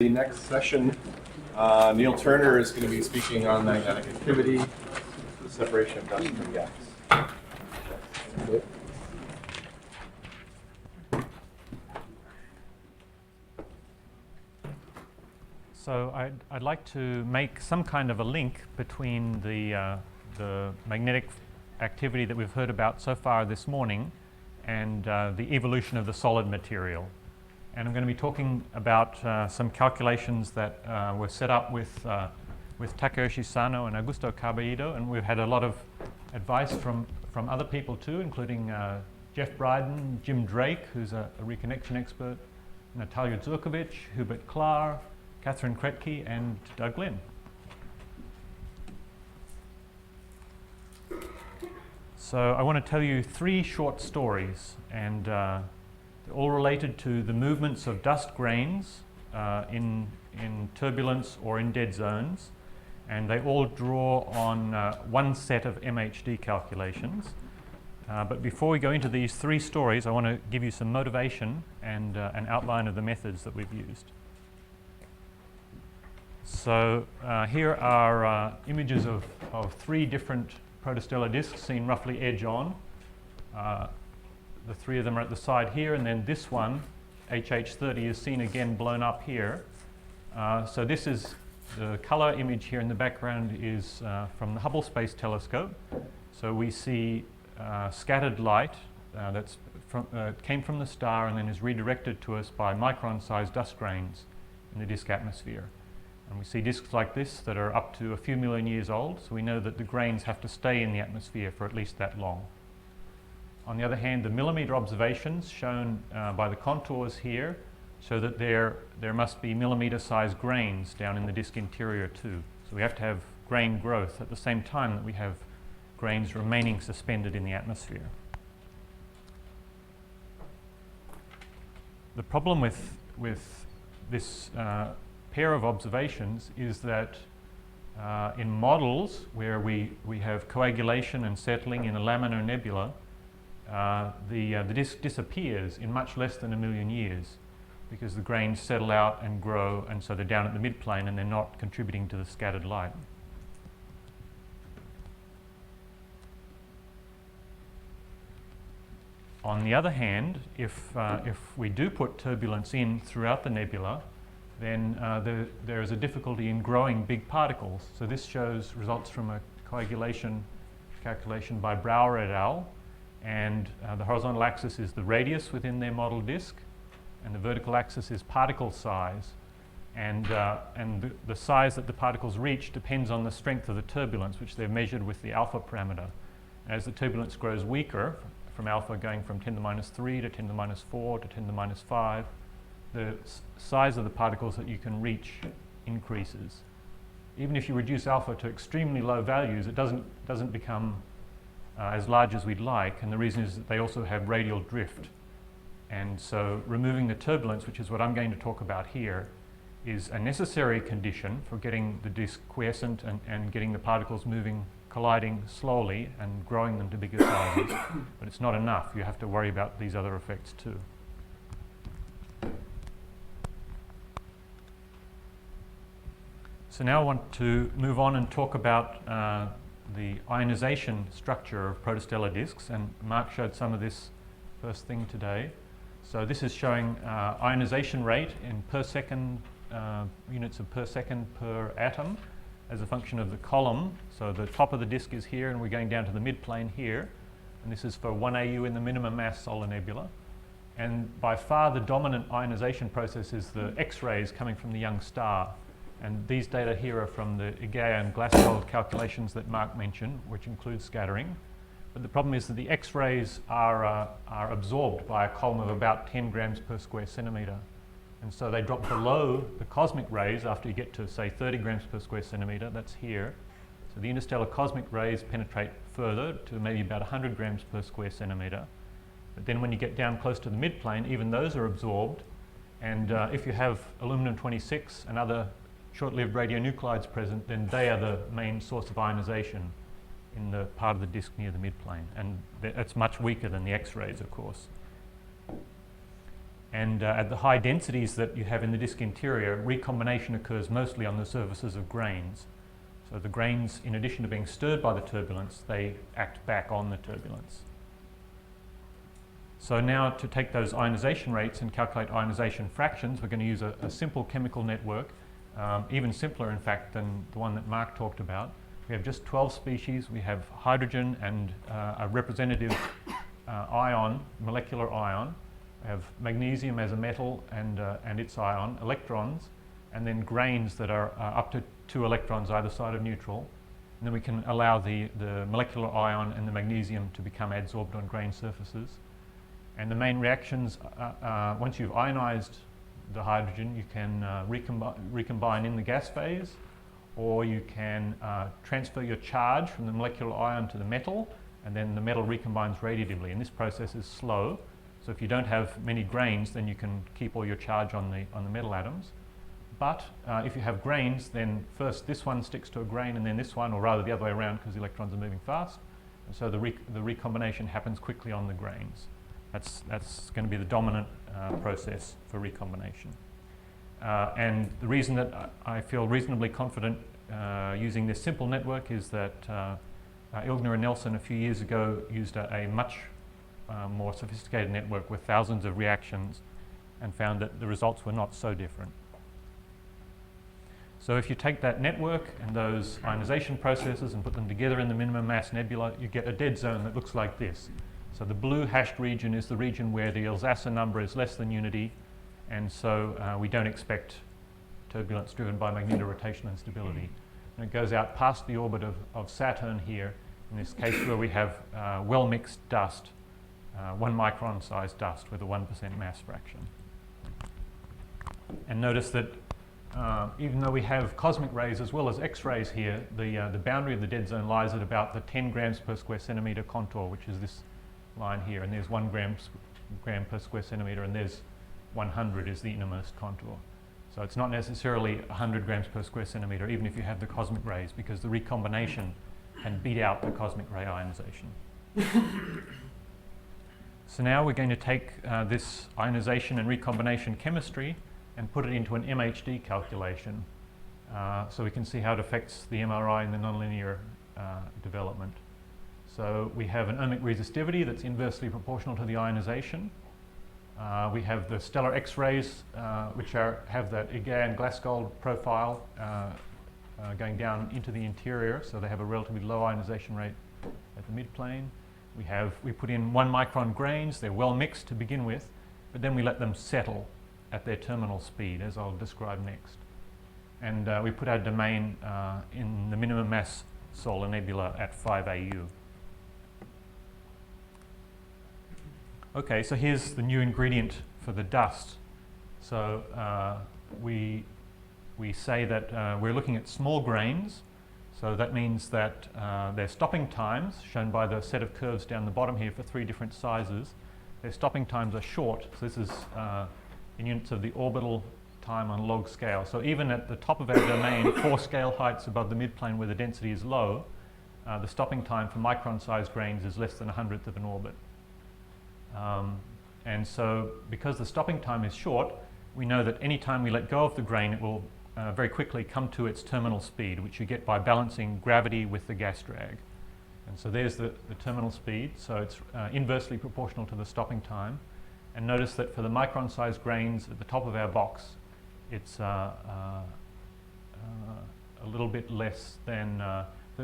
The next session, Neal Turner is going to be speaking on magnetic activity, the separation of dust from gas. So I'd like to make some kind of a link between the magnetic activity that we've heard about so far this morning and the evolution of the solid material. And I'm going to be talking about some calculations that were set up with Takeyoshi Sano and Augusto Caballero, and we've had a lot of advice from other people too, including Jeff Bryden, Jim Drake, who's a reconnection expert, Natalia Zurkovic, Hubert Klar, Catherine Kretke, and Doug Lynn. So I want to tell you 3 short stories, and they're all related to the movements of dust grains in turbulence or in dead zones, and they all draw on one set of MHD calculations. But before we go into these 3 stories, I want to give you some motivation and an outline of the methods that we've used. So here are images of 3 different protostellar disks seen roughly edge on. The 3 of them are at the side here, and then this one, HH30, is seen again blown up here. So this is the color image here in the background is from the Hubble Space Telescope. So we see scattered light that came from the star and then is redirected to us by micron-sized dust grains in the disk atmosphere. And we see disks like this that are up to a few million years old, so we know that the grains have to stay in the atmosphere for at least that long. On the other hand, the millimeter observations shown by the contours here show that there must be millimeter-sized grains down in the disk interior too. So we have to have grain growth at the same time that we have grains remaining suspended in the atmosphere. The problem with this pair of observations is that in models where we have coagulation and settling in a laminar nebula, the disk disappears in much less than a million years because the grains settle out and grow, and so they're down at the midplane and they're not contributing to the scattered light. On the other hand, if we do put turbulence in throughout the nebula, then there is a difficulty in growing big particles. So this shows results from a coagulation calculation by Brouwer et al. And the horizontal axis is the radius within their model disk, and the vertical axis is particle size. And the size that the particles reach depends on the strength of the turbulence, which they've measured with the alpha parameter. As the turbulence grows weaker, from alpha going from 10 to the minus 3 to 10 to the minus 4 to 10 to the minus 5, the size of the particles that you can reach increases. Even if you reduce alpha to extremely low values, it doesn't become as large as we'd like, and the reason is that they also have radial drift. And so removing the turbulence, which is what I'm going to talk about here, is a necessary condition for getting the disk quiescent and getting the particles moving, colliding slowly and growing them to bigger sizes. But it's not enough. You have to worry about these other effects too. So now I want to move on and talk about the ionization structure of protostellar disks, and Mark showed some of this first thing today. So this is showing ionization rate in per second, units of per second per atom as a function of the column. So the top of the disk is here, and we're going down to the midplane here, and this is for 1 AU in the minimum mass solar nebula. And by far the dominant ionization process is the X-rays coming from the young star. And these data here are from the Igea and Glassgold calculations that Mark mentioned, which include scattering. But the problem is that the X-rays are absorbed by a column of about 10 grams per square centimeter. And so they drop below the cosmic rays after you get to, say, 30 grams per square centimeter. That's here. So the interstellar cosmic rays penetrate further to maybe about 100 grams per square centimeter. But then when you get down close to the midplane, even those are absorbed. And if you have aluminum-26 and other short-lived radionuclides present, then they are the main source of ionization in the part of the disk near the midplane. And it's much weaker than the X-rays, of course. And at the high densities that you have in the disk interior, recombination occurs mostly on the surfaces of grains. So the grains, in addition to being stirred by the turbulence, they act back on the turbulence. So now to take those ionization rates and calculate ionization fractions, we're going to use a simple chemical network, even simpler in fact than the one that Mark talked about. We have just 12 species. We have hydrogen and a representative ion, molecular ion. We have magnesium as a metal and its ion, electrons, and then grains that are up to 2 electrons either side of neutral. And then we can allow the molecular ion and the magnesium to become adsorbed on grain surfaces. And the main reactions, once you've ionized the hydrogen, you can recombine in the gas phase, or you can transfer your charge from the molecular ion to the metal, and then the metal recombines radiatively. And this process is slow. So if you don't have many grains, then you can keep all your charge on the metal atoms. But if you have grains, then first this one sticks to a grain and then this one, or rather the other way around because the electrons are moving fast. And so the recombination happens quickly on the grains. That's going to be the dominant process for recombination. And the reason that I feel reasonably confident using this simple network is that Ilgner and Nelson a few years ago used a much more sophisticated network with thousands of reactions and found that the results were not so different. So if you take that network and those ionization processes and put them together in the minimum mass nebula, you get a dead zone that looks like this. So the blue hashed region is the region where the Alsacer number is less than unity, and so we don't expect turbulence driven by magnetorotation instability. And it goes out past the orbit of Saturn here, in this case where we have well-mixed dust, 1 micron size dust with a 1% mass fraction. And notice that even though we have cosmic rays as well as X-rays here, the boundary of the dead zone lies at about the 10 grams per square centimetre contour, which is this line here, and there's 1 gram per square centimetre, and there's 100 is the innermost contour. So it's not necessarily 100 grams per square centimetre, even if you have the cosmic rays, because the recombination can beat out the cosmic ray ionization. So now we're going to take this ionization and recombination chemistry and put it into an MHD calculation so we can see how it affects the MRI and the nonlinear development. So we have an ohmic resistivity that's inversely proportional to the ionization. We have the stellar X-rays, which have that Egan-Glasgow profile going down into the interior, so they have a relatively low ionization rate at the midplane. We put in 1 micron grains. They're well mixed to begin with, but then we let them settle at their terminal speed, as I'll describe next. And we put our domain in the minimum mass solar nebula at 5 AU. Okay, so here's the new ingredient for the dust. So we say that we're looking at small grains. So that means that their stopping times, shown by the set of curves down the bottom here for 3 different sizes, their stopping times are short. So this is in units of the orbital time on log scale. So even at the top of our domain, 4 scale heights above the midplane where the density is low, the stopping time for micron-sized grains is less than 100th of an orbit. And so because the stopping time is short, we know that any time we let go of the grain, it will very quickly come to its terminal speed, which you get by balancing gravity with the gas drag. And so there's the terminal speed, so it's inversely proportional to the stopping time. And notice that for the micron-sized grains at the top of our box, it's a little bit less than,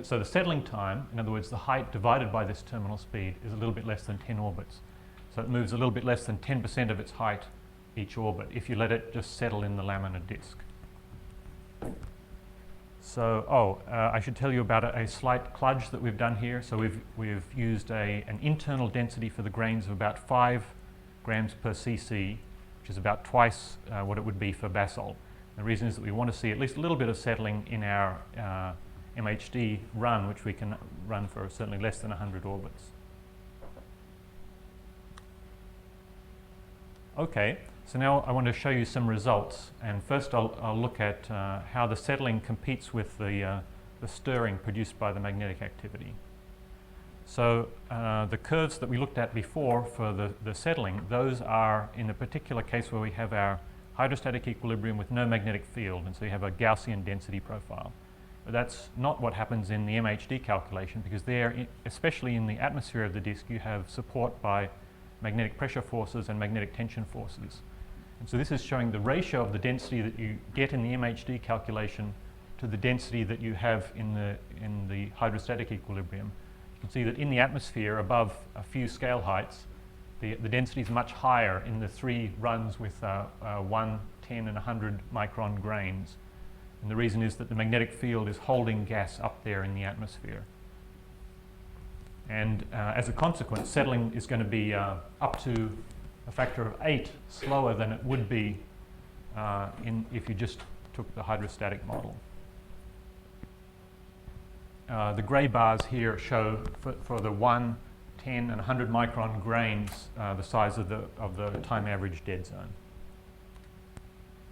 so the settling time, in other words, the height divided by this terminal speed, is a little bit less than 10 orbits. So it moves a little bit less than 10% of its height each orbit if you let it just settle in the laminar disk. So, I should tell you about a slight kludge that we've done here. So we've used an internal density for the grains of about 5 grams per cc, which is about twice what it would be for basalt. The reason is that we want to see at least a little bit of settling in our MHD run, which we can run for certainly less than 100 orbits. Okay, so now I want to show you some results, and first I'll look at how the settling competes with the stirring produced by the magnetic activity. So the curves that we looked at before for the settling, those are in a particular case where we have our hydrostatic equilibrium with no magnetic field, and so you have a Gaussian density profile. But that's not what happens in the MHD calculation, because there, especially in the atmosphere of the disk, you have support by magnetic pressure forces and magnetic tension forces. And so this is showing the ratio of the density that you get in the MHD calculation to the density that you have in the hydrostatic equilibrium. You can see that in the atmosphere, above a few scale heights, the density is much higher in the three runs with 1, 10, and 100 micron grains. And the reason is that the magnetic field is holding gas up there in the atmosphere. And as a consequence, settling is going to be up to a factor of 8 slower than it would be if you just took the hydrostatic model. The grey bars here show for the 1, 10, and 100 micron grains the size of the time average dead zone.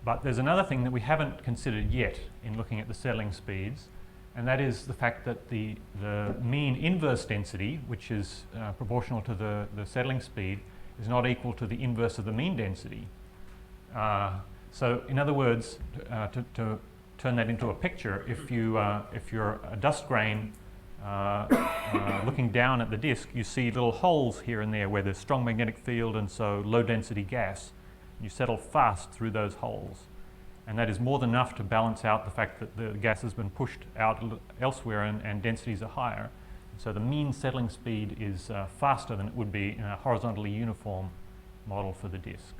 But there's another thing that we haven't considered yet in looking at the settling speeds, and that is the fact that the mean inverse density, which is proportional to the settling speed, is not equal to the inverse of the mean density. So in other words, to turn that into a picture, if you're a dust grain looking down at the disk, you see little holes here and there where there's strong magnetic field and so low density gas. You settle fast through those holes, and that is more than enough to balance out the fact that the gas has been pushed out elsewhere and densities are higher. So the mean settling speed is faster than it would be in a horizontally uniform model for the disk,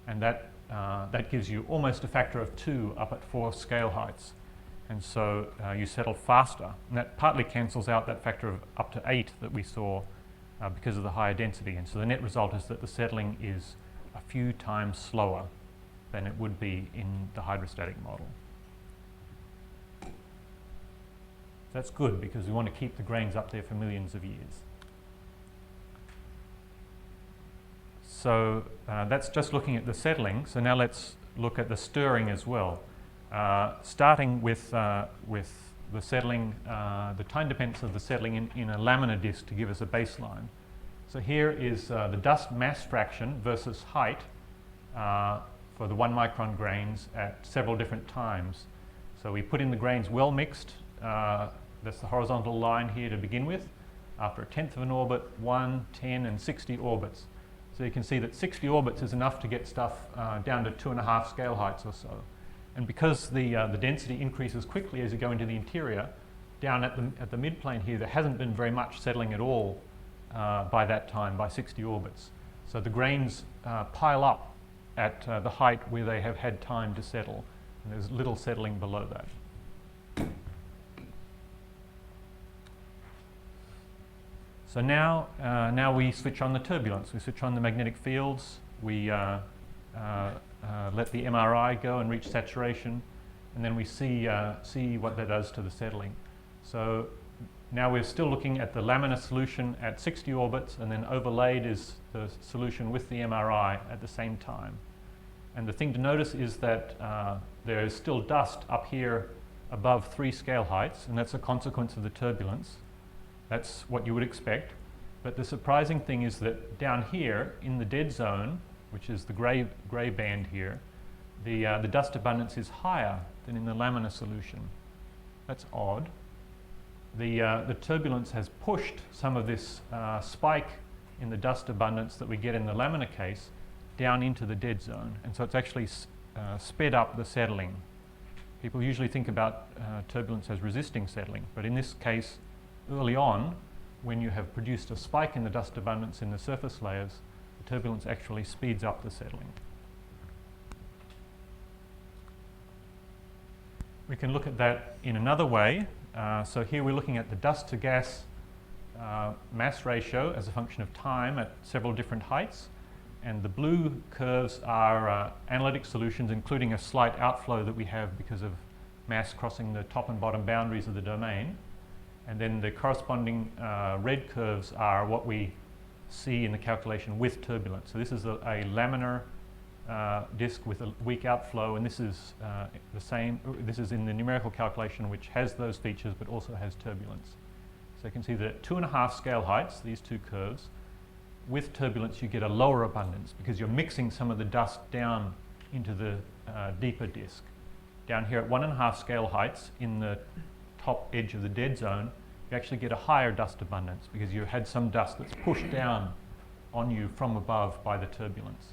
and that gives you almost a factor of 2 up at 4 scale heights, and so you settle faster, and that partly cancels out that factor of up to 8 that we saw because of the higher density. And so the net result is that the settling is a few times slower than it would be in the hydrostatic model. That's good, because we want to keep the grains up there for millions of years. So that's just looking at the settling. So now let's look at the stirring as well. Starting with the settling, the time dependence of the settling in a laminar disk to give us a baseline. So here is the dust mass fraction versus height for the 1 micron grains at several different times. So we put in the grains well mixed. That's the horizontal line here to begin with. After a tenth of an orbit, 1, 10, and 60 orbits. So you can see that 60 orbits is enough to get stuff down to 2.5 scale heights or so. And because the density increases quickly as you go into the interior, down at the midplane here, there hasn't been very much settling at all by that time, by 60 orbits. So the grains pile up at the height where they have had time to settle, and there's little settling below that. So now we switch on the turbulence. We switch on the magnetic fields. We let the MRI go and reach saturation, and then we see what that does to the settling. So now we're still looking at the laminar solution at 60 orbits, and then overlaid is the solution with the MRI at the same time. And the thing to notice is that there is still dust up here above 3 scale heights, and that's a consequence of the turbulence. That's what you would expect. But the surprising thing is that down here in the dead zone, which is the grey band here, the dust abundance is higher than in the laminar solution. That's odd. The turbulence has pushed some of this spike in the dust abundance that we get in the laminar case down into the dead zone, and so it's actually sped up the settling. People usually think about turbulence as resisting settling, but in this case, early on, when you have produced a spike in the dust abundance in the surface layers, the turbulence actually speeds up the settling. We can look at that in another way. So here we're looking at the dust to gas mass ratio as a function of time at several different heights. And the blue curves are analytic solutions, including a slight outflow that we have because of mass crossing the top and bottom boundaries of the domain. And then the corresponding red curves are what we see in the calculation with turbulence. So this is a laminar disk with a weak outflow, and this is the same. This is in the numerical calculation, which has those features but also has turbulence. So you can see that at 2.5 scale heights, these two curves, with turbulence you get a lower abundance because you're mixing some of the dust down into the deeper disk. Down here at 1.5 scale heights in the top edge of the dead zone, you actually get a higher dust abundance because you had some dust that's pushed down on you from above by the turbulence.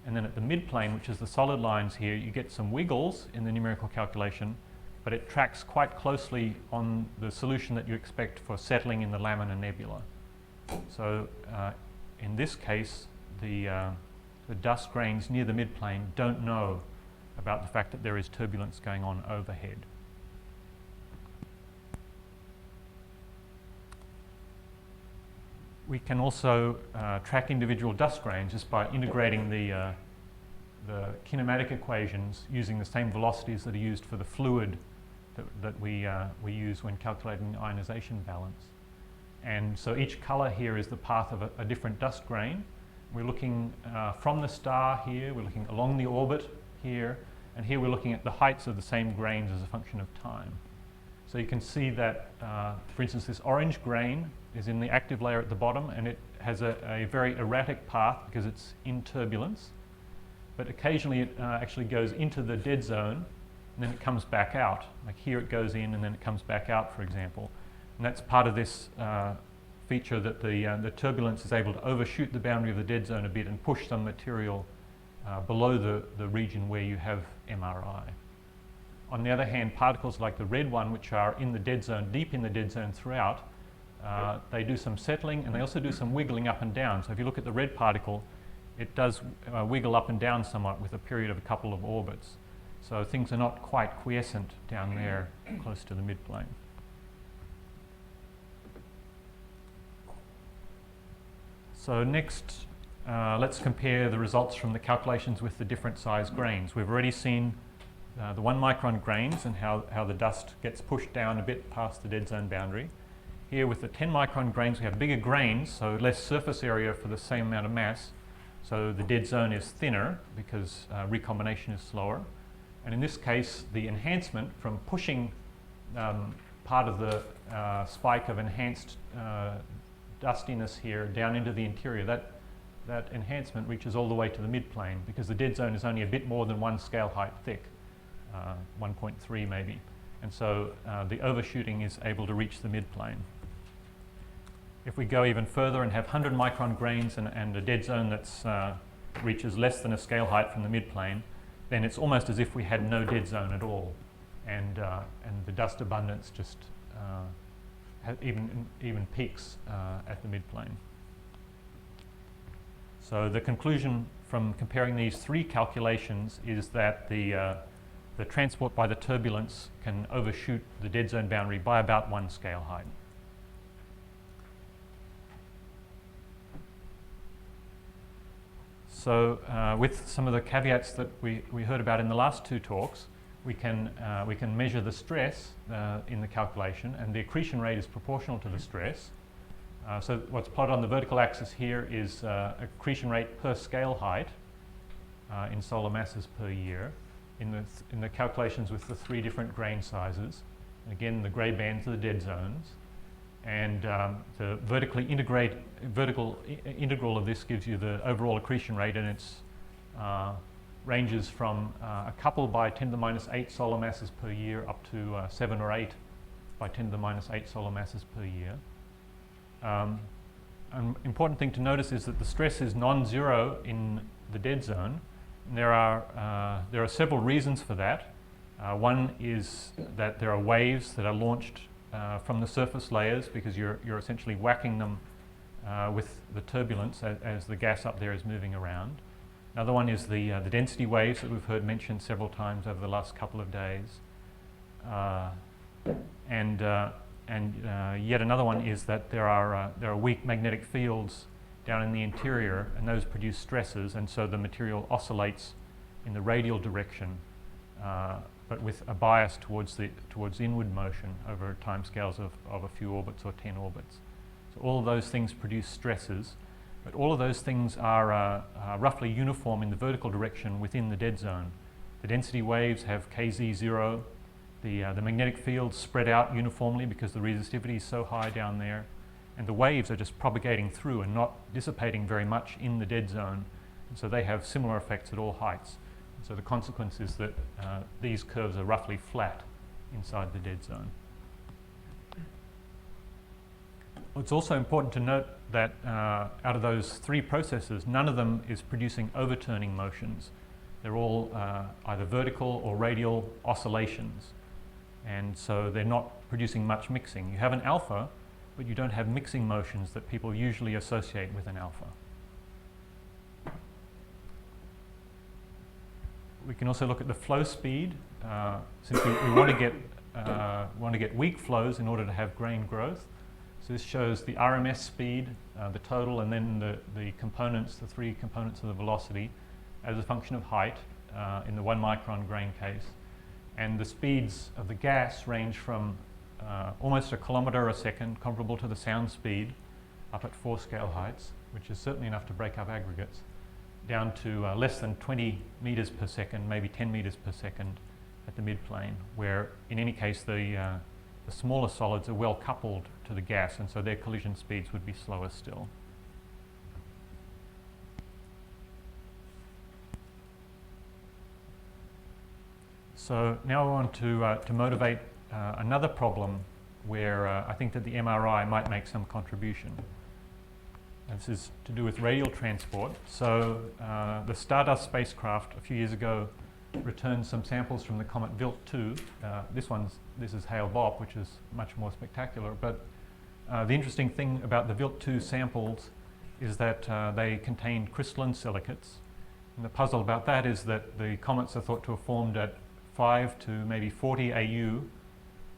And then at the midplane, which is the solid lines here, you get some wiggles in the numerical calculation, but it tracks quite closely on the solution that you expect for settling in the Laminar Nebula. So in this case, the dust grains near the midplane don't know about the fact that there is turbulence going on overhead. We can also track individual dust grains just by integrating the kinematic equations using the same velocities that are used for the fluid that we use when calculating the ionization balance. And so each color here is the path of a different dust grain. We're looking from the star here, we're looking along the orbit here, and here we're looking at the heights of the same grains as a function of time. So you can see that, for instance, this orange grain is in the active layer at the bottom, and it has a very erratic path because it's in turbulence. But occasionally it actually goes into the dead zone, and then it comes back out. Like here it goes in, and then it comes back out, for example. And that's part of this feature that the turbulence is able to overshoot the boundary of the dead zone a bit and push some material below the region where you have MRI. On the other hand, particles like the red one, which are in the dead zone, deep in the dead zone throughout, they do some settling and they also do some wiggling up and down. So if you look at the red particle, it does wiggle up and down somewhat with a period of a couple of orbits. So things are not quite quiescent down there close to the midplane. So next, let's compare the results from the calculations with the different size grains. We've already seen the 1 micron grains and how the dust gets pushed down a bit past the dead zone boundary. Here with the 10 micron grains we have bigger grains, so less surface area for the same amount of mass. So the dead zone is thinner because recombination is slower. And in this case, the enhancement from pushing part of the spike of enhanced dustiness here down into the interior, that enhancement reaches all the way to the midplane because the dead zone is only a bit more than 1 scale height thick, 1.3 maybe. And so the overshooting is able to reach the midplane. If we go even further and have 100 micron grains and a dead zone that reaches less than a scale height from the midplane, then it's almost as if we had no dead zone at all. And the dust abundance just even peaks at the midplane. So the conclusion from comparing these three calculations is that the transport by the turbulence can overshoot the dead zone boundary by about 1 scale height. So with some of the caveats that we heard about in the last two talks, we can measure the stress in the calculation, and the accretion rate is proportional to the stress. So what's plotted on the vertical axis here is accretion rate per scale height in solar masses per year in the calculations with the 3 different grain sizes. Again, the grey bands are the dead zones. And the vertical integral of this gives you the overall accretion rate, and it's ranges from a couple by 10 to the minus 8 solar masses per year up to 7 or 8 by 10 to the minus 8 solar masses per year. An important thing to notice is that the stress is non-zero in the dead zone. And there are several reasons for that. One is that there are waves that are launched from the surface layers because you're essentially whacking them with the turbulence as the gas up there is moving around. Another one is the density waves that we've heard mentioned several times over the last couple of days. And yet another one is that there are weak magnetic fields down in the interior, and those produce stresses, and so the material oscillates in the radial direction, but with a bias towards inward motion over timescales of a few orbits or 10 orbits. So all of those things produce stresses, but all of those things are roughly uniform in the vertical direction within the dead zone. The density waves have KZ0, The magnetic fields spread out uniformly because the resistivity is so high down there, and the waves are just propagating through and not dissipating very much in the dead zone. And so they have similar effects at all heights. And so the consequence is that these curves are roughly flat inside the dead zone. It's also important to note that out of those three processes, none of them is producing overturning motions. They're all either vertical or radial oscillations. And so they're not producing much mixing. You have an alpha, but you don't have mixing motions that people usually associate with an alpha. We can also look at the flow speed, since we want to get weak flows in order to have grain growth. So this shows the RMS speed, the total, and then the components, the three components of the velocity, as a function of height in the 1 micron grain case. And the speeds of the gas range from almost a kilometre a second, comparable to the sound speed, up at 4 scale heights, which is certainly enough to break up aggregates, down to less than 20 metres per second, maybe 10 metres per second at the midplane, where in any case the smaller solids are well coupled to the gas, and so their collision speeds would be slower still. So now I want to motivate another problem where I think that the MRI might make some contribution. And this is to do with radial transport. So the Stardust spacecraft a few years ago returned some samples from the comet Wild 2. This is Hale-Bopp, which is much more spectacular. But the interesting thing about the Wild 2 samples is that they contained crystalline silicates. And the puzzle about that is that the comets are thought to have formed at 5 to maybe 40 AU,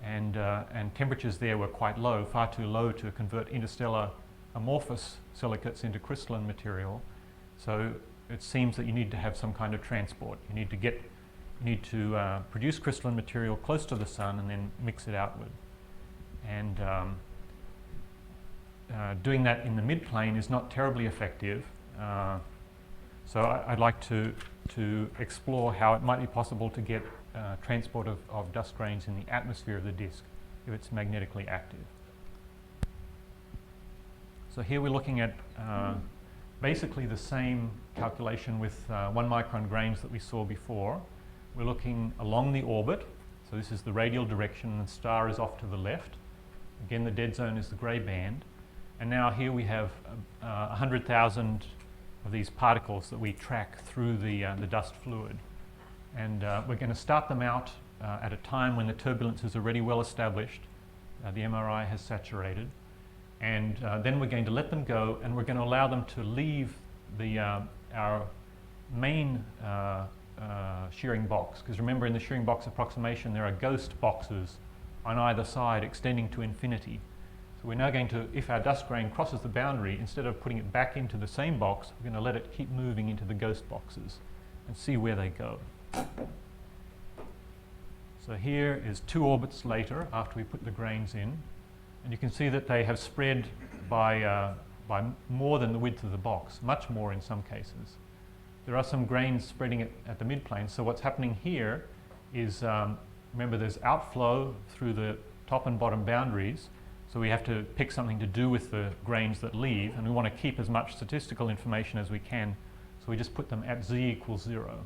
and temperatures there were quite low, far too low to convert interstellar amorphous silicates into crystalline material. So it seems that you need to have some kind of transport. You need to produce crystalline material close to the sun and then mix it outward. And doing that in the midplane is not terribly effective. So I'd like to explore how it might be possible to get transport of dust grains in the atmosphere of the disk if it's magnetically active. So here we're looking at basically the same calculation with 1 micron grains that we saw before. We're looking along the orbit. So this is the radial direction, and the star is off to the left. Again, the dead zone is the grey band. And now here we have 100,000 of these particles that we track through the dust fluid. And we're going to start them out at a time when the turbulence is already well established. The MRI has saturated. And then we're going to let them go, and we're going to allow them to leave our main shearing box. Because remember, in the shearing box approximation, there are ghost boxes on either side extending to infinity. So we're now going to, if our dust grain crosses the boundary, instead of putting it back into the same box, we're going to let it keep moving into the ghost boxes and see where they go. So here is 2 orbits later, after we put the grains in. And you can see that they have spread by more than the width of the box, much more in some cases. There are some grains spreading at the midplane. So what's happening here is, remember, there's outflow through the top and bottom boundaries. So we have to pick something to do with the grains that leave, and we want to keep as much statistical information as we can. So we just put them at z equals 0.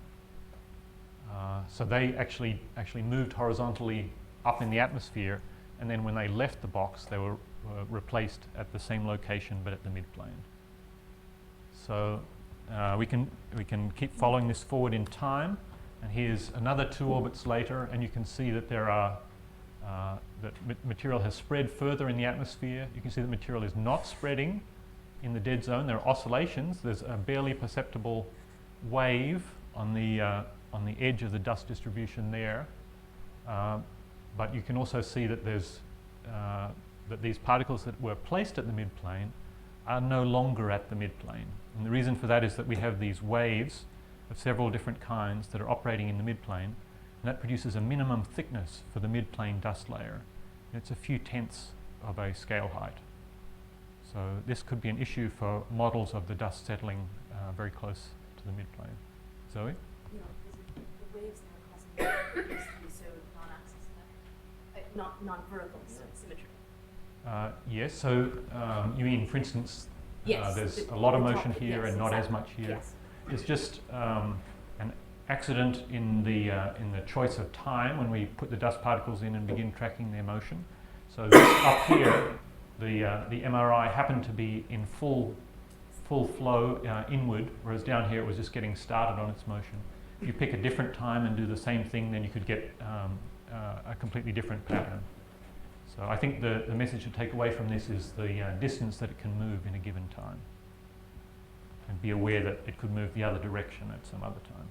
So they actually moved horizontally up in the atmosphere, and then when they left the box, they were replaced at the same location but at the midplane. So we can keep following this forward in time, and here's another 2 orbits later, and you can see that there are that material has spread further in the atmosphere. You can see that material is not spreading in the dead zone. There are oscillations. There's a barely perceptible wave on the edge of the dust distribution there. But you can also see that there's that these particles that were placed at the midplane are no longer at the midplane. And the reason for that is that we have these waves of several different kinds that are operating in the midplane, and that produces a minimum thickness for the midplane dust layer. And it's a few tenths of a scale height. So this could be an issue for models of the dust settling very close to the midplane. Zoe? Yeah, because the waves that are causing the so non-axis effect. non-vertical symmetry. Yes, so you mean, for instance, Yes, there's the- a lot of the motion top- here yes, and not as exactly. much here. Yes. It's just an accident in the choice of time when we put the dust particles in and begin tracking their motion. So this up here, the MRI happened to be in full flow inward, whereas down here it was just getting started on its motion. If you pick a different time and do the same thing, then you could get a completely different pattern. So I think the message to take away from this is the distance that it can move in a given time. And be aware that it could move the other direction at some other time.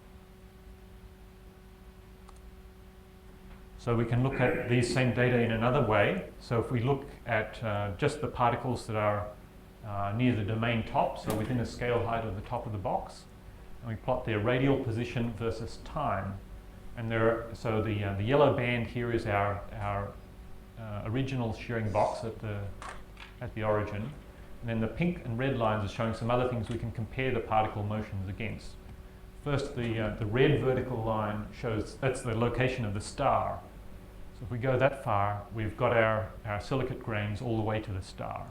So we can look at these same data in another way. So if we look at just the particles that are near the domain top, so within a scale height of the top of the box, and we plot their radial position versus time. And so the yellow band here is our original shearing box at the origin. And then the pink and red lines are showing some other things we can compare the particle motions against. First, the red vertical line shows that's the location of the star. So if we go that far, we've got our silicate grains all the way to the star.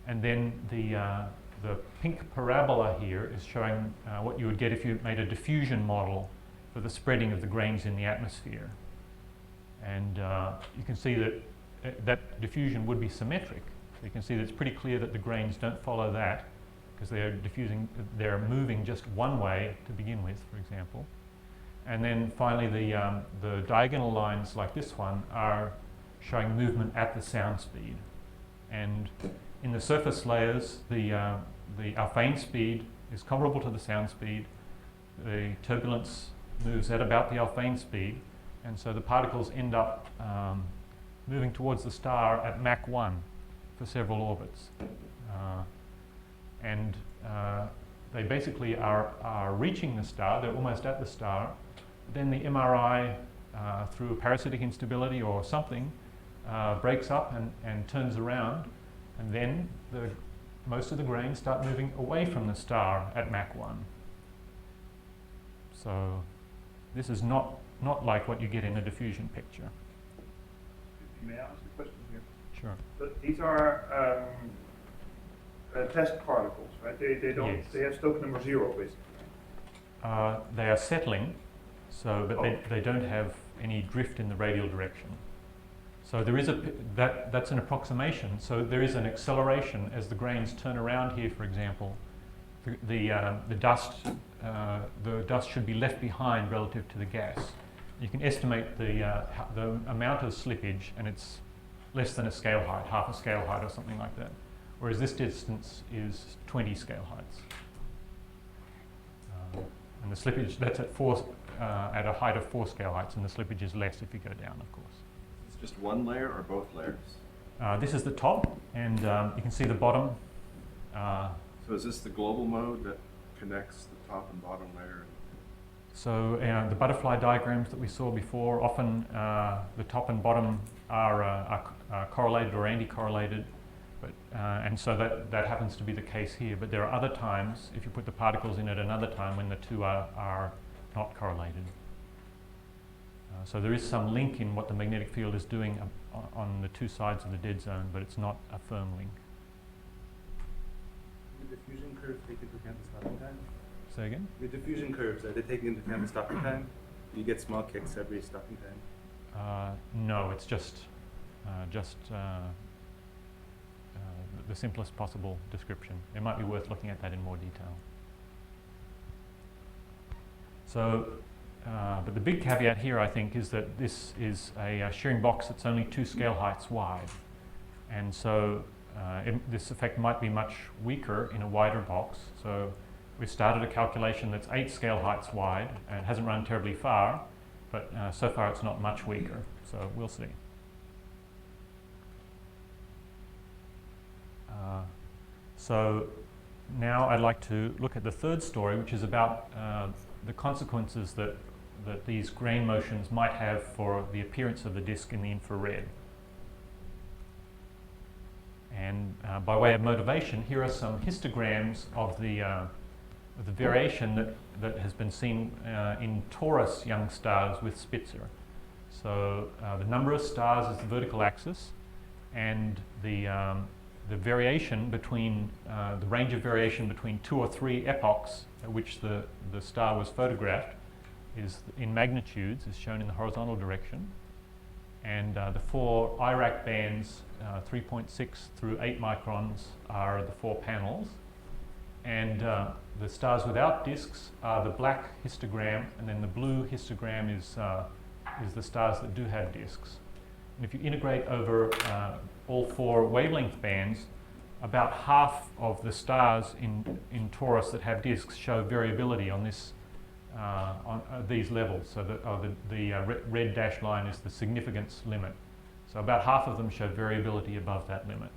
And then the pink parabola here is showing what you would get if you made a diffusion model for the spreading of the grains in the atmosphere. And you can see that that diffusion would be symmetric. So you can see that it's pretty clear that the grains don't follow that because they're moving just one way to begin with, for example. And then finally the diagonal lines like this one are showing movement at the sound speed. And in the surface layers, the Alfvén speed is comparable to the sound speed. The turbulence moves at about the Alfvén speed, and so the particles end up moving towards the star at Mach 1 for several orbits. They basically are reaching the star, they're almost at the star. Then the MRI, through a parasitic instability or something, breaks up and turns around, and then most of the grains start moving away from the star at Mach 1. So this is not like what you get in a diffusion picture. May I ask a question here? Sure. But these are test particles, right? They don't. Yes. They have Stokes number 0, basically. They are settling, but they don't have any drift in the radial direction. So there is that's an approximation. So there is an acceleration as the grains turn around here, for example. The dust should be left behind relative to the gas. You can estimate the amount of slippage, and it's less than a scale height, half a scale height or something like that. Whereas this distance is 20 scale heights. And the slippage, that's at a height of 4 scale heights, and the slippage is less if you go down, of course. It's just one layer or both layers? This is the top, and you can see the bottom. So is this the global mode that connects the top and bottom layer? So the butterfly diagrams that we saw before, often the top and bottom are correlated or anti-correlated, and so that happens to be the case here. But there are other times, if you put the particles in at another time, when the two are not correlated. So there is some link in what the magnetic field is doing on the two sides of the dead zone, but it's not a firm link. The diffusion curves take into account the stopping time? Say again? The diffusion curves, are they taking into account the stopping time? You get small kicks every stopping time? No, it's just the simplest possible description. It might be worth looking at that in more detail. So, but the big caveat here, I think, is that this is a shearing box that's only 2 scale heights wide. And so this effect might be much weaker in a wider box. So we've started a calculation that's 8 scale heights wide, and it hasn't run terribly far, but so far it's not much weaker. So we'll see. So now I'd like to look at the third story, which is about the consequences that these grain motions might have for the appearance of the disk in the infrared. And by way of motivation, here are some histograms of the variation that has been seen in Taurus young stars with Spitzer. So the number of stars is the vertical axis, and the variation between the range of variation between 2 or 3 epochs at which the star was photographed is in magnitudes, is shown in the horizontal direction. And the 4 IRAC bands, 3.6 through 8 microns, are the 4 panels. And the stars without disks are the black histogram, and then the blue histogram is the stars that do have disks. And if you integrate over all 4 wavelength bands, about half of the stars in Taurus that have disks show variability on this on these levels. So the red dashed line is the significance limit. So about half of them show variability above that limit.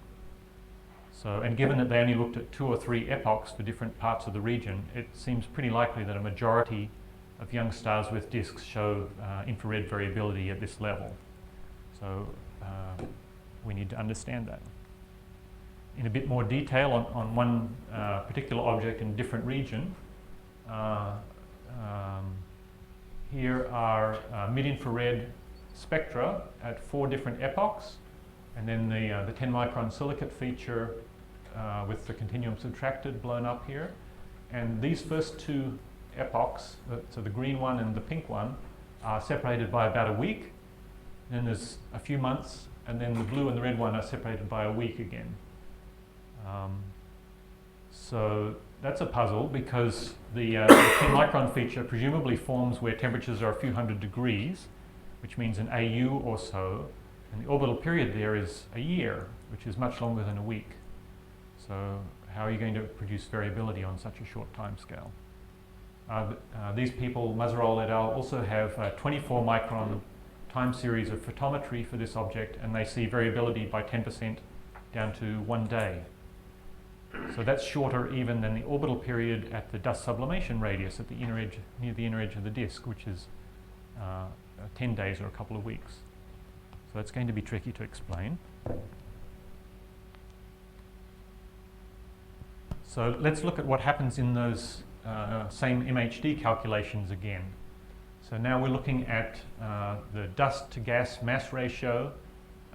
So, and given that they only looked at 2 or 3 epochs for different parts of the region, it seems pretty likely that a majority of young stars with disks show infrared variability at this level. So we need to understand that. In a bit more detail on one particular object in a different region, here are mid-infrared spectra at 4 different epochs, and then the 10 micron silicate feature with the continuum subtracted blown up here. And these first 2 epochs, so the green one and the pink one, are separated by about a week. Then there's a few months, and then the blue and the red one are separated by a week again. So that's a puzzle, because the 10 micron feature presumably forms where temperatures are a few hundred degrees, which means an AU or so, and the orbital period there is a year, which is much longer than a week. So how are you going to produce variability on such a short time scale? These people, Mazarol et al., also have a 24 micron time series of photometry for this object, and they see variability by 10% down to 1 day. So that's shorter even than the orbital period at the dust sublimation radius at the inner edge, near the inner edge of the disk, which is 10 days or a couple of weeks. So that's going to be tricky to explain. So let's look at what happens in those same MHD calculations again. So now we're looking at the dust to gas mass ratio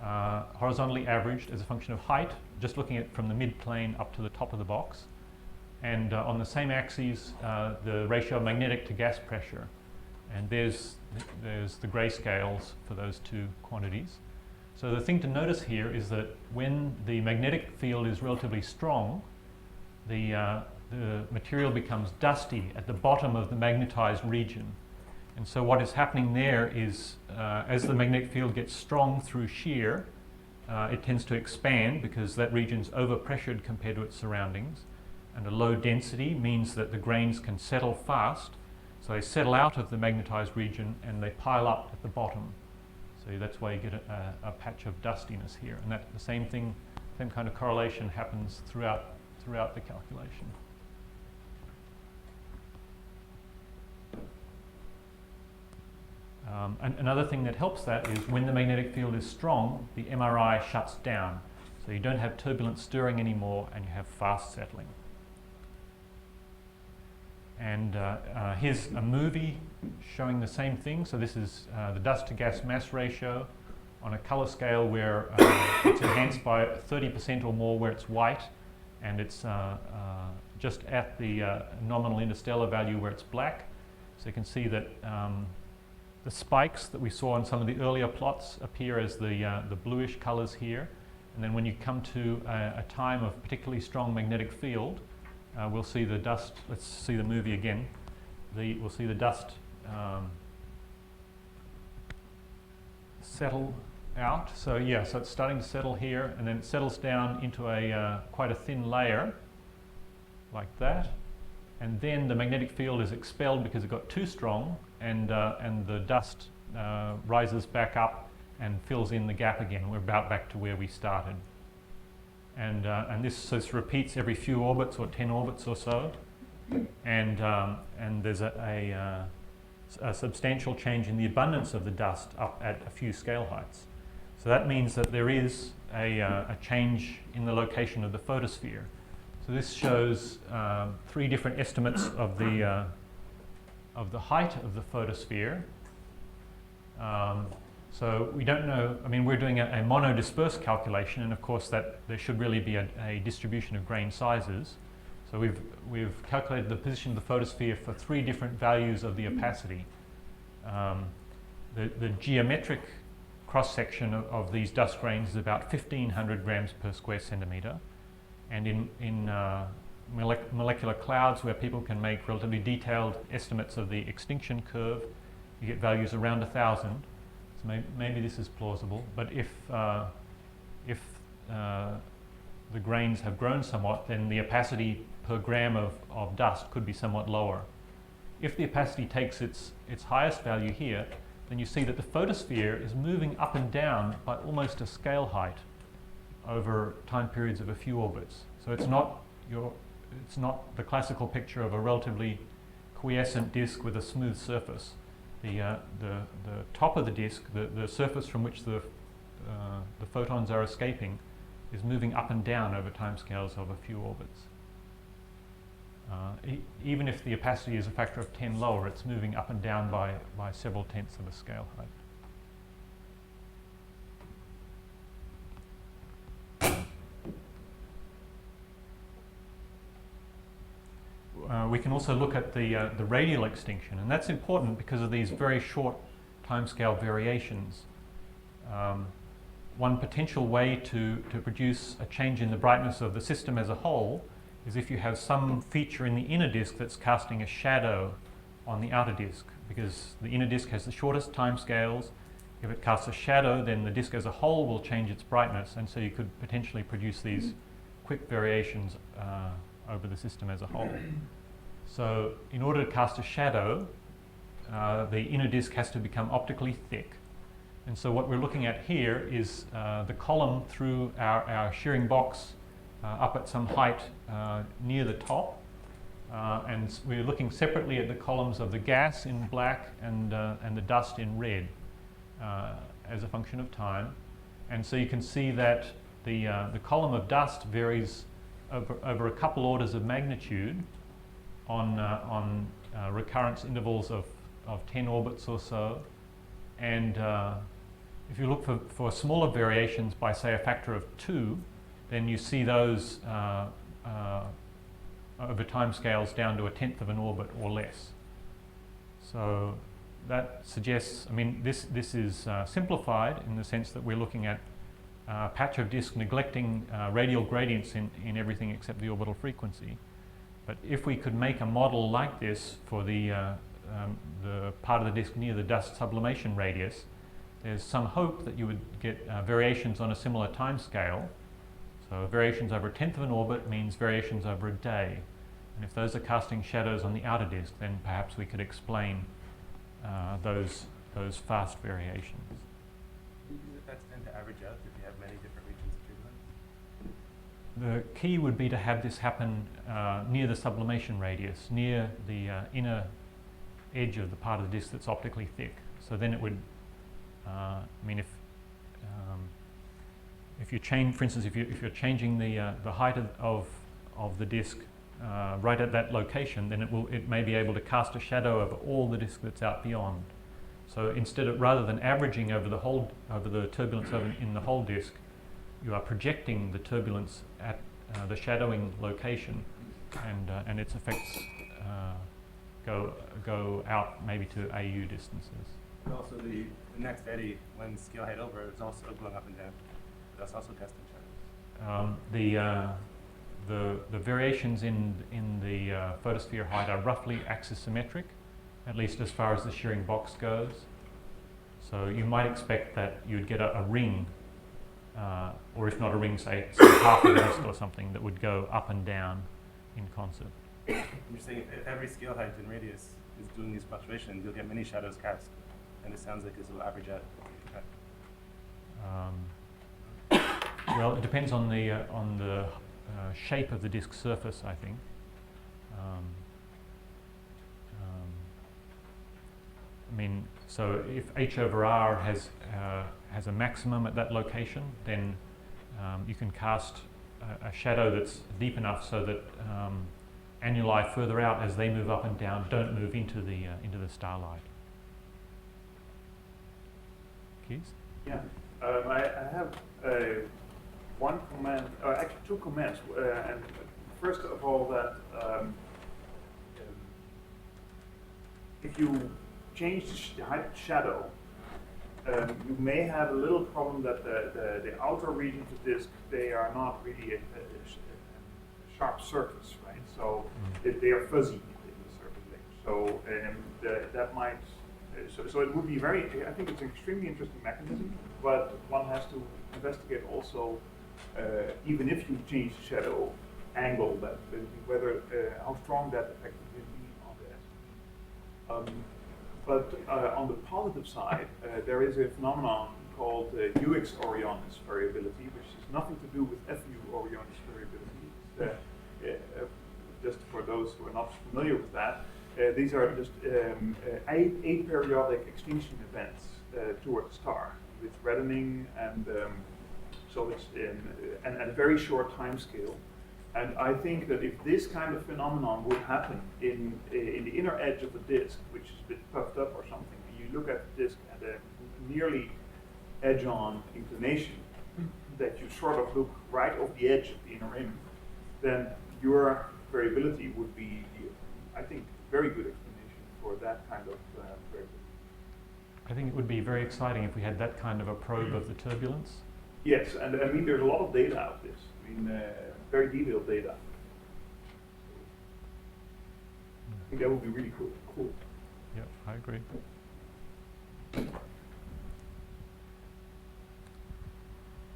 horizontally averaged as a function of height, just looking at from the mid-plane up to the top of the box. And on the same axes, the ratio of magnetic to gas pressure. And there's the grayscales for those 2 quantities. So the thing to notice here is that when the magnetic field is relatively strong, the material becomes dusty at the bottom of the magnetized region. And so what is happening there is, as the magnetic field gets strong through shear, it tends to expand because that region's overpressured compared to its surroundings. And a low density means that the grains can settle fast. So they settle out of the magnetized region and they pile up at the bottom. So that's why you get a patch of dustiness here. And that the same thing, same kind of correlation happens throughout the calculation. And another thing that helps that is when the magnetic field is strong, the MRI shuts down. So you don't have turbulent stirring anymore, and you have fast settling. And here's a movie showing the same thing. So this is the dust to gas mass ratio on a color scale where it's enhanced by 30% or more where it's white, and it's just at the nominal interstellar value where it's black. So you can see that the spikes that we saw in some of the earlier plots appear as the bluish colors here. And then when you come to a time of particularly strong magnetic field, we'll see the dust. Let's see the movie again. We'll see the dust settle out. So yeah, so it's starting to settle here, and then it settles down into a quite a thin layer, like that. And then the magnetic field is expelled because it got too strong, and the dust rises back up and fills in the gap again. We're about back to where we started. And this repeats every few orbits or 10 orbits or so. And there's a substantial change in the abundance of the dust up at a few scale heights. So that means that there is a change in the location of the photosphere. So this shows 3 different estimates of the height of the photosphere. So we don't know, I mean, we're doing a monodisperse calculation, and of course that there should really be a distribution of grain sizes. So we've calculated the position of the photosphere for 3 different values of the opacity. The geometric cross-section of these dust grains is about 1,500 grams per square centimetre. And in molecular clouds, where people can make relatively detailed estimates of the extinction curve, you get values around 1,000. So maybe this is plausible. But if the grains have grown somewhat, then the opacity per gram of dust could be somewhat lower. If the opacity takes its highest value here, then you see that the photosphere is moving up and down by almost a scale height over time periods of a few orbits. So it's not the classical picture of a relatively quiescent disk with a smooth surface. The top of the disk, the surface from which the photons are escaping, is moving up and down over timescales of a few orbits. Even if the opacity is a factor of 10 lower, it's moving up and down by several tenths of a scale height. We can also look at the radial extinction, and that's important because of these very short timescale variations. One potential way to produce a change in the brightness of the system as a whole is if you have some feature in the inner disk that's casting a shadow on the outer disk, because the inner disk has the shortest timescales. If it casts a shadow, then the disk as a whole will change its brightness, and so you could potentially produce these quick variations over the system as a whole. So in order to cast a shadow, the inner disk has to become optically thick. And so what we're looking at here is the column through our shearing box up at some height near the top. And we're looking separately at the columns of the gas in black and the dust in red as a function of time. And so you can see that the column of dust varies over a couple orders of magnitude on recurrence intervals of 10 orbits or so. And if you look for smaller variations by, say, a factor of 2, then you see those over time scales down to a tenth of an orbit or less. So that suggests, I mean, this is simplified in the sense that we're looking at a patch of disk neglecting radial gradients in everything except the orbital frequency. But if we could make a model like this for the part of the disk near the dust sublimation radius, there's some hope that you would get variations on a similar time scale. So variations over a tenth of an orbit means variations over a day. And if those are casting shadows on the outer disk, then perhaps we could explain those fast variations. Do that tend to average out if you have many different regions of turbulence? The key would be to have this happen near the sublimation radius, near the inner edge of the part of the disk that's optically thick. So then it would, I mean, if you change, for instance, if you're changing the height of the disk right at that location, then it may be able to cast a shadow over all the disk that's out beyond. So rather than averaging over the turbulence in the whole disk, you are projecting the turbulence at the shadowing location, and its effects go out maybe to AU distances. And also the next eddy, when scale height over, is also going up and down. That's also casting shadows. The variations in the photosphere height are roughly axisymmetric, at least as far as the shearing box goes. So you might expect that you'd get a ring, or if not a ring, say half a disk or something that would go up and down in concert. You're saying if every scale height and radius is doing these fluctuations, you'll get many shadows cast, and it sounds like this will average out. Well, it depends on the shape of the disk surface, I think. I mean, so if H over R has a maximum at that location, then you can cast a shadow that's deep enough so that annuli further out as they move up and down don't move into the starlight. Keith? Yeah, I have one comment, or actually two comments. And first of all, that if you change the height of shadow, you may have a little problem that the outer regions of the disk, they are not really a sharp surface, right? So they are fuzzy in the surface layer. So that might, so it would be I think it's an extremely interesting mechanism, but one has to investigate also, even if you change the shadow angle, that whether how strong that effect will be on the S. But on the positive side, there is a phenomenon called UX Orionis variability, which has nothing to do with FU Orionis variability. Just for those who are not familiar with that, these are just aperiodic extinction events toward the star with reddening, and so it's and at a very short time scale. And I think that if this kind of phenomenon would happen in the inner edge of the disk, which is a bit puffed up or something, and you look at the disk at a nearly edge-on inclination, that you sort of look right off the edge of the inner rim, then your variability would be, I think, very good explanation for that kind of variability. I think it would be very exciting if we had that kind of a probe of the turbulence. Yes, and I mean, there's a lot of data out of this. I mean, very detailed data. I think that would be really cool. Yep, I agree.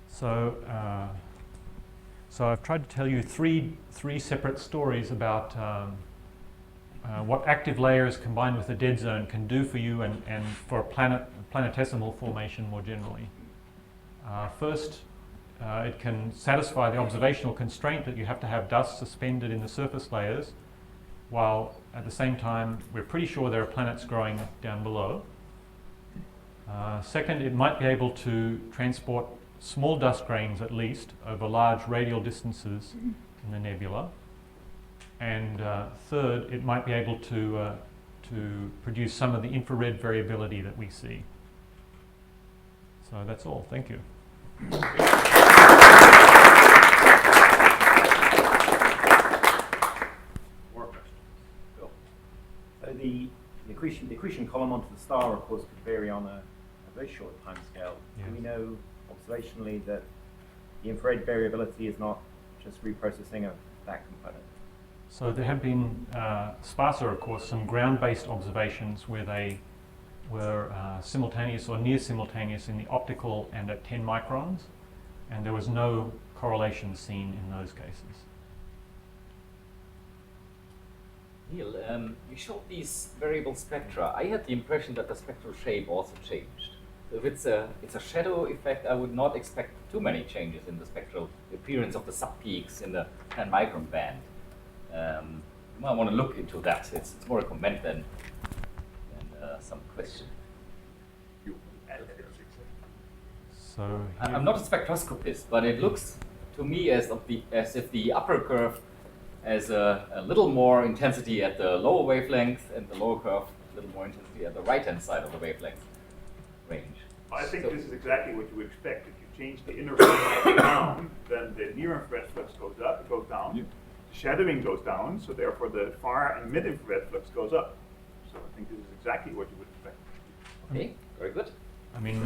So, so I've tried to tell you three separate stories about what active layers combined with the dead zone can do for you and for planetesimal formation more generally. First, it can satisfy the observational constraint that you have to have dust suspended in the surface layers, while at the same time we're pretty sure there are planets growing down below. Second, it might be able to transport small dust grains at least over large radial distances in the nebula. And third, it might be able to produce some of the infrared variability that we see. So that's all. Thank you. More questions? Cool. So the accretion column onto the star, of course, could vary on a very short time scale. Yes. Do we know observationally that the infrared variability is not just reprocessing of that component? So there have been sparser, of course, some ground-based observations where they were simultaneous or near simultaneous in the optical and at 10 microns, and there was no correlation seen in those cases. Neal, you showed these variable spectra. I had the impression that the spectral shape also changed. So if it's a shadow effect, I would not expect too many changes in the spectral appearance of the subpeaks in the 10 micron band. You might want to look into that. It's more a comment than some question. So I'm not a spectroscopist, but it looks to me as if the upper curve has a little more intensity at the lower wavelength, and the lower curve a little more intensity at the right-hand side of the wavelength range. I think this is exactly what you would expect. If you change the inner rim down, then the near-infrared flux goes down. Yeah. The shadowing goes down, so therefore the far and mid-infrared flux goes up. So I think this is exactly what you would expect. Okay, very good. I mean,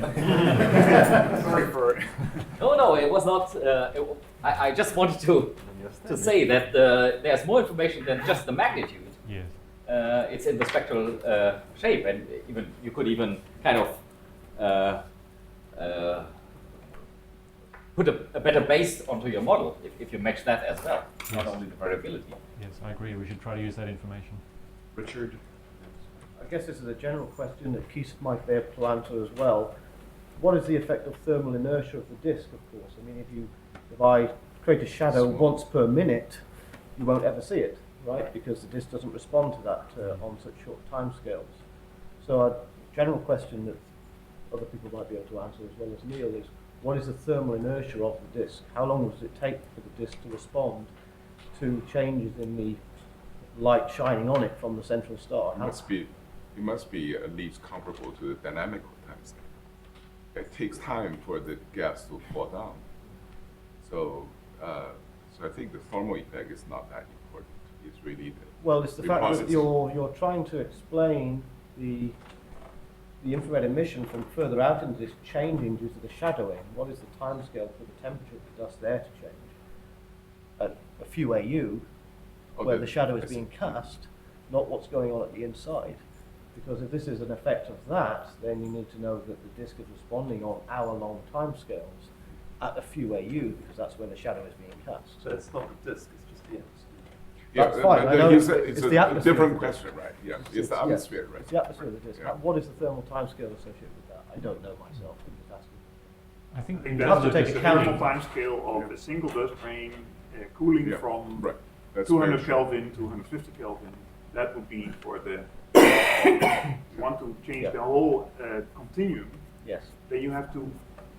Sorry for. No, it was not. I just wanted to say that there's more information than just the magnitude. yes. It's in the spectral shape, and even you could even kind of put a better base onto your model if you match that as well, not only the variability. Yes, I agree. We should try to use that information. Richard? I guess this is a general question that Keith might be able to answer as well. What is the effect of thermal inertia of the disk, of course? I mean, if I create a shadow once per minute, you won't ever see it, right? Because the disk doesn't respond to that on such short timescales. So a general question that other people might be able to answer as well as Neal is, what is the thermal inertia of the disk? How long does it take for the disk to respond to changes in the light shining on it from the central star? It must be at least comparable to the dynamical timescale. it takes time for the gas to fall down. So, so I think the thermal effect is not that important. It's really the Well, it's the fact that reprocessing. you're trying to explain the infrared emission from further out into this changing due to the shadowing. What is the timescale for the temperature of the dust there to change? At a few AU, where Okay, the shadow is I see. being cast, not what's going on at the inside. Because if this is an effect of that, then you need to know that the disk is responding on hour-long timescales at a few AU, because that's where the shadow is being cast. So it's not the disk, it's just the atmosphere. That's fine, I know it's it's a the atmosphere different of the disk. question, right? Yeah, it's the atmosphere, right? It's the atmosphere of the disk. Yeah. What is the thermal timescale associated with that? I don't know myself, I'm just asking. I think I think in You that's have to terms take of the account thermal of time scale of a single dust grain cooling Yeah, from right. That's 200 very true. Kelvin to 150 Kelvin. That would be for the you want to change Yeah. the whole continuum. Yes, Then you have to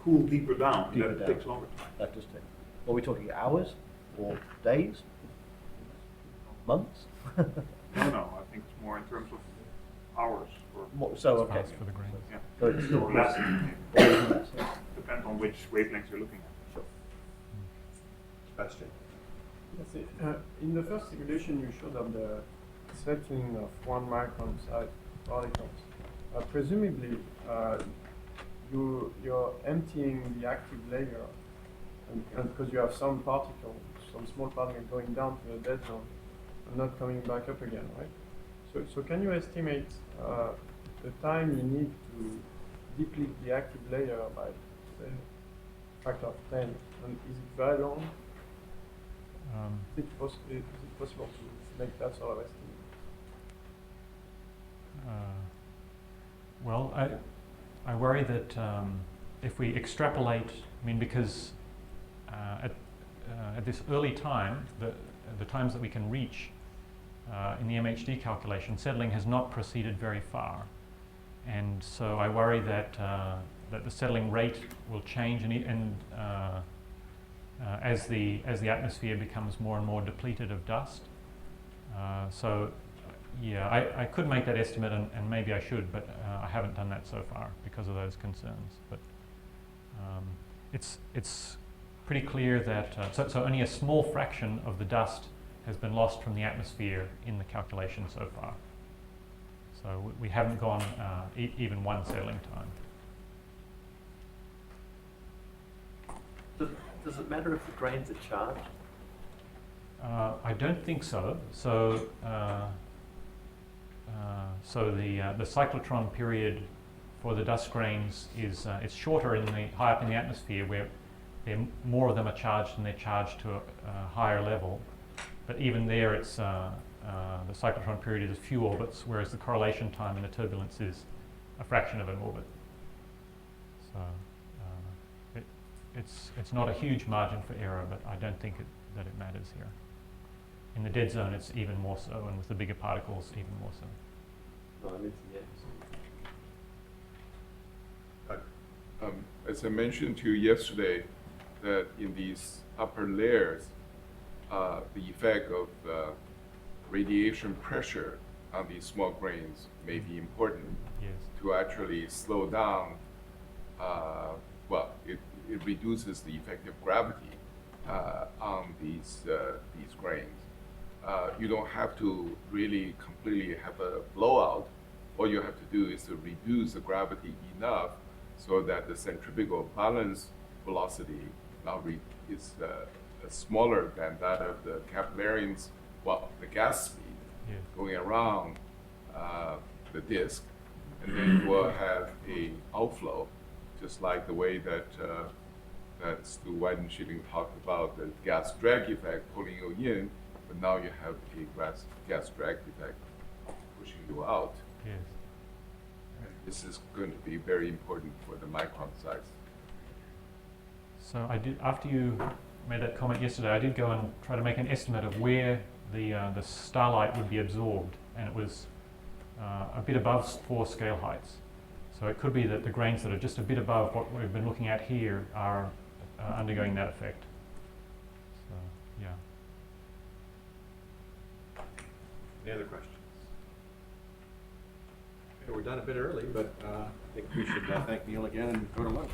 cool deeper down. Deeper that down. takes longer time. that does take. Are we talking hours or days? Months? No, I think it's more in terms of hours or So, okay. Fast for the grains. yeah. So it's still Or less. less, yeah. Depends on which wavelengths you're looking at. Sebastian. Yes, in the first simulation, you showed that the setting of 1 micron size particles. Presumably, you're emptying the active layer, and because you have some particle, some small particle going down to the dead zone, and not coming back up again, right? So can you estimate the time you need to deplete the active layer by, say, factor of 10? And is it very long? Is it possible to make that sort of estimate? Well, I worry that if we extrapolate, I mean, because at this early time, the times that we can reach in the MHD calculation, settling has not proceeded very far, and so I worry that that the settling rate will change, and as the atmosphere becomes more and more depleted of dust. So, yeah, I could make that estimate, and maybe I should, but I haven't done that so far because of those concerns. But it's pretty clear that so only a small fraction of the dust has been lost from the atmosphere in the calculation so far. So we haven't gone even one settling time. Does it matter if the grains are charged? I don't think so. So the cyclotron period for the dust grains is it's shorter in the high up in the atmosphere, where more of them are charged and they're charged to a higher level. But even there, it's the cyclotron period is a few orbits, whereas the correlation time in the turbulence is a fraction of an orbit. So it's not a huge margin for error, but I don't think that it matters here. In the dead zone, it's even more so, and with the bigger particles, even more so. No, I meant the atmosphere. As I mentioned to you yesterday, that in these upper layers, the effect of radiation pressure on these small grains may be important Yes. to actually slow down. Well, it reduces the effective gravity on these grains. You don't have to really completely have a blowout. All you have to do is to reduce the gravity enough so that the centrifugal balance velocity now is smaller than that of the capillarians, well, the gas speed Yes. going around the disk, and then you will have a outflow, just like the way that Stu Weidenschilling talked about the gas drag effect pulling you in, but now you have a gas drag effect pushing you out. Yes. And this is going to be very important for the micron size. So I did, after you made that comment yesterday, I did go and try to make an estimate of where the starlight would be absorbed, and it was a bit above 4 scale heights. So it could be that the grains that are just a bit above what we've been looking at here are undergoing that effect. So, yeah. Any other questions? Okay, we're done a bit early, but I think we should thank Neal again and go to lunch.